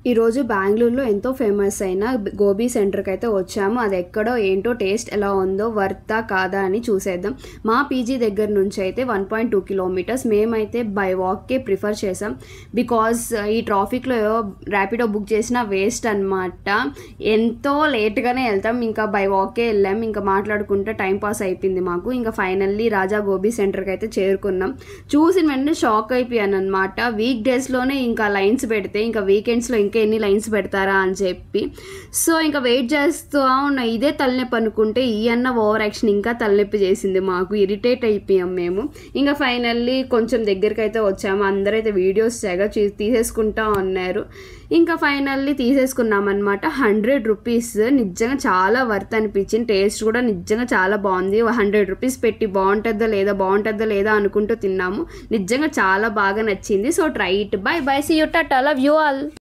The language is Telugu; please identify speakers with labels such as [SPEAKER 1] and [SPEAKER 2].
[SPEAKER 1] ఈరోజు బెంగళూరులో ఎంతో ఫేమస్ అయిన గోబీ సెంటర్కి అయితే వచ్చాము. అది ఎక్కడో ఏంటో టేస్ట్ ఎలా ఉందో వర్తా కాదా అని చూసేద్దాం. మా పీజీ దగ్గర నుంచి అయితే 1.2 కిలోమీటర్స్. మేమైతే బై వాక్కే ప్రిఫర్ చేసాం. బికాజ్ ఈ ట్రాఫిక్లో ర్యాపిడో బుక్ చేసిన వేస్ట్ అనమాట. ఎంతో లేట్గానే వెళ్తాం. ఇంకా బై వాకే వెళ్ళాం. ఇంకా మాట్లాడుకుంటే టైం పాస్ అయిపోయింది మాకు. ఇంకా ఫైనల్లీ రాజా గోబీ సెంటర్కి అయితే చేరుకున్నాం. చూసిన వెంటనే షాక్ అయిపోయాను అనమాట. వీక్ డేస్లోనే ఇంకా లైన్స్ పెడితే ఇంకా వీకెండ్స్లో ఇంకా ఎన్ని లైన్స్ పెడతారా అని చెప్పి. సో ఇంకా వెయిట్ చేస్తూ ఉన్నా. ఇదే తలనొప్పి అనుకుంటే ఈ అన్న ఓవర్ యాక్షన్ ఇంకా తలనొప్పి చేసింది మాకు. ఇరిటేట్ అయిపోయాం మేము. ఇంకా ఫైనల్లీ కొంచెం దగ్గరికి అయితే వచ్చాము. అందరైతే వీడియోస్ తెగ తీసేసుకుంటా ఉన్నారు. ఇంకా ఫైనల్లీ తీసేసుకున్నాం అనమాట. 100 రూపీస్ నిజంగా చాలా వర్త్ అనిపించింది. టేస్ట్ కూడా నిజంగా చాలా బాగుంది. 100 రూపీస్ పెట్టి బాగుంటుందా లేదా అనుకుంటూ తిన్నాము. నిజంగా చాలా బాగా నచ్చింది. So try it. Bye bye, see you, tata, love you all.